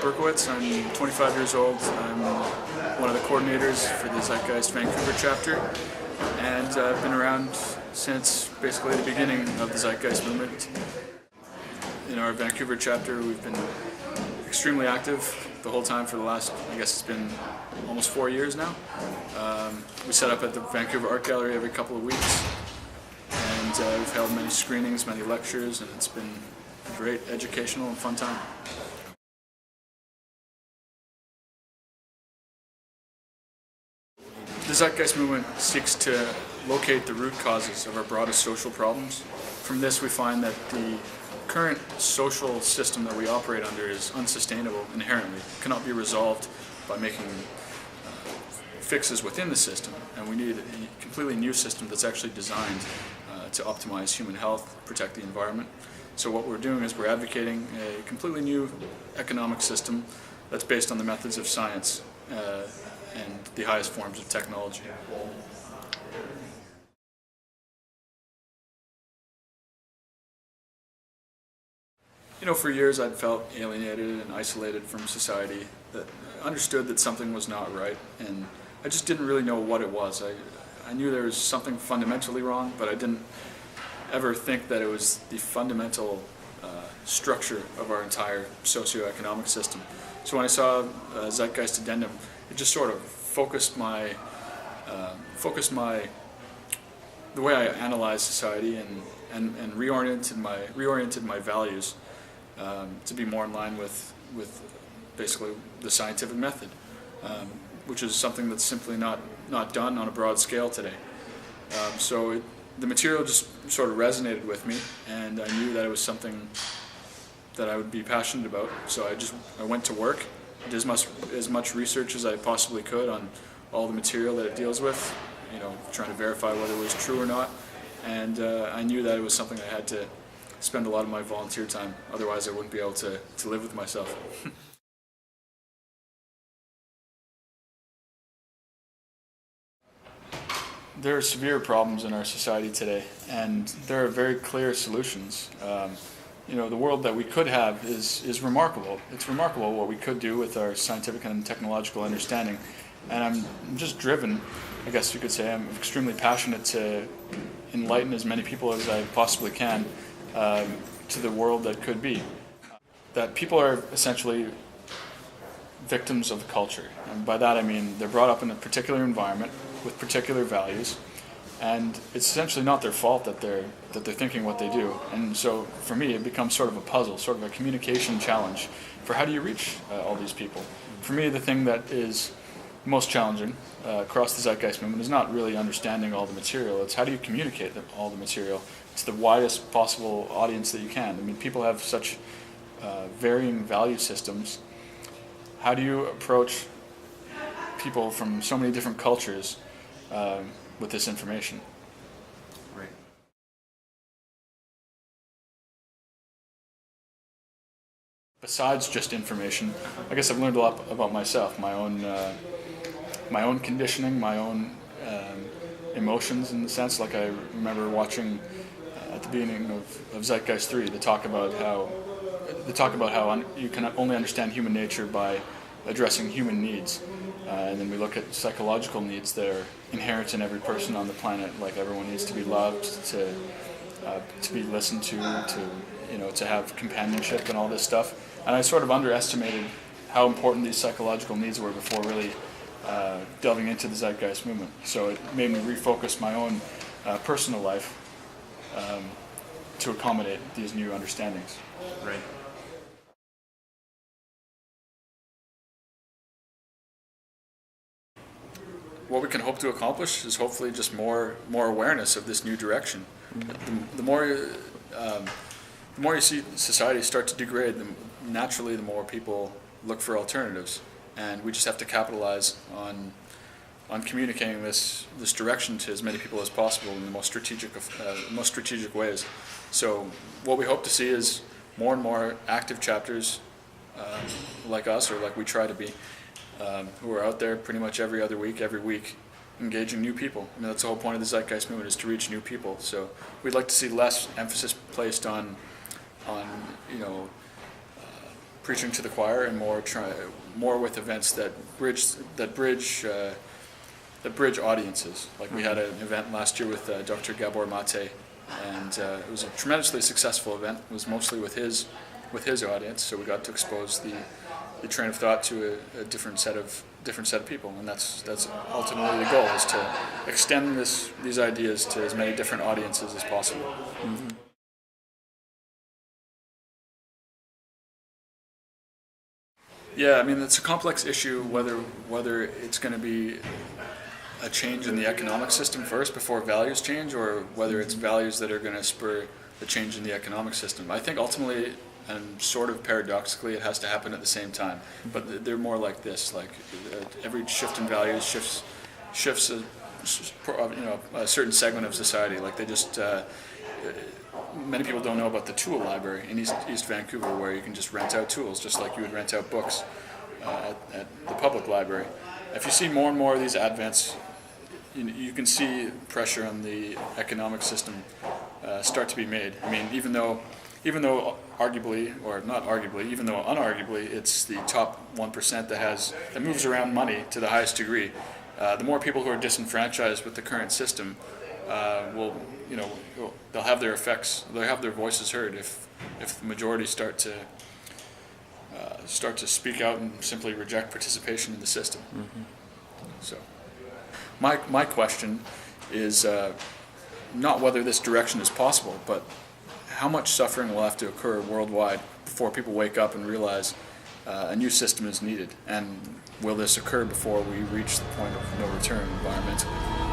Berkowitz. I'm 25 years old. I'm one of the coordinators for the Zeitgeist Vancouver chapter, and I've been around since basically the beginning of the Zeitgeist Movement. In our Vancouver chapter, we've been extremely active the whole time for the last, I guess it's been almost 4 years now. We set up at the Vancouver Art Gallery every couple of weeks, and we've held many screenings, many lectures, and it's been a great educational and fun time. The Zeitgeist Movement seeks to locate the root causes of our broadest social problems. From this, we find that the current social system that we operate under is unsustainable inherently. It cannot be resolved by making fixes within the system, and we need a completely new system that's actually designed to optimize human health, protect the environment. So what we're doing is we're advocating a completely new economic system that's based on the methods of science and the highest forms of technology. You know, for years I'd felt alienated and isolated from society, that I understood that something was not right, and I just didn't really know what it was. I knew there was something fundamentally wrong, but I didn't ever think that it was the fundamental structure of our entire socioeconomic system. So when I saw Zeitgeist Addendum, it just sort of focused the way I analyzed society and reoriented my values to be more in line with basically the scientific method, which is something that's simply not done on a broad scale today. The material just sort of resonated with me, and I knew that it was something that I would be passionate about. So I went to work, did as much research as I possibly could on all the material that it deals with, you know, trying to verify whether it was true or not. And I knew that it was something I had to spend a lot of my volunteer time, otherwise I wouldn't be able to live with myself. There are severe problems in our society today, and there are very clear solutions. You know, the world that we could have is remarkable. It's remarkable what we could do with our scientific and technological understanding, and I'm just driven, I guess you could say. I'm extremely passionate to enlighten as many people as I possibly can to the world that could be. That people are essentially victims of culture, and by that I mean they're brought up in a particular environment with particular values, and it's essentially not their fault that they're thinking what they do. And so for me it becomes sort of a puzzle, sort of a communication challenge for how do you reach all these people. For me, the thing that is most challenging across the Zeitgeist Movement is not really understanding all the material, it's how do you communicate all the material to the widest possible audience that you can. I mean, people have such varying value systems. How do you approach people from so many different cultures with this information? Right. Besides just information, I guess I've learned a lot about myself, my own conditioning, my own emotions, in the sense. Like, I remember watching at the beginning of Zeitgeist 3 they talk about how you can only understand human nature by addressing human needs. And then we look at psychological needs that are inherent in every person on the planet, like everyone needs to be loved, to be listened to have companionship and all this stuff. And I sort of underestimated how important these psychological needs were before really delving into the Zeitgeist Movement. So it made me refocus my own personal life to accommodate these new understandings. Right. What we can hope to accomplish is hopefully just more awareness of this new direction. The more you see society start to degrade, naturally the more people look for alternatives, and we just have to capitalize on communicating this direction to as many people as possible in the most strategic ways. So what we hope to see is more and more active chapters like us, or like we try to be, who are out there pretty much every other week, every week, engaging new people. I mean, that's the whole point of the Zeitgeist Movement, is to reach new people. So we'd like to see less emphasis placed on preaching to the choir and more with events that bridge audiences. Like we had an event last year with Dr. Gabor Mate, and it was a tremendously successful event. It was mostly with his audience, so we got to expose the train of thought to a different set of people, and that's ultimately the goal, is to extend these ideas to as many different audiences as possible. Mm-hmm. Yeah, I mean, it's a complex issue whether it's going to be a change in the economic system first before values change, or whether it's values that are going to spur the change in the economic system. I think ultimately, and sort of paradoxically, it has to happen at the same time. But they're more like this: like every shift in values shifts a certain segment of society. Like they just many people don't know about the tool library in East Vancouver, where you can just rent out tools, just like you would rent out books at the public library. If you see more and more of these advents, you can see pressure on the economic system start to be made. I mean, even though arguably, or not arguably, even though unarguably, it's the top 1% that moves around money to the highest degree. The more people who are disenfranchised with the current system they'll have their effects. They'll have their voices heard if the majority start to speak out and simply reject participation in the system. Mm-hmm. So, my question is not whether this direction is possible, but how much suffering will have to occur worldwide before people wake up and realize a new system is needed, and will this occur before we reach the point of no return environmentally?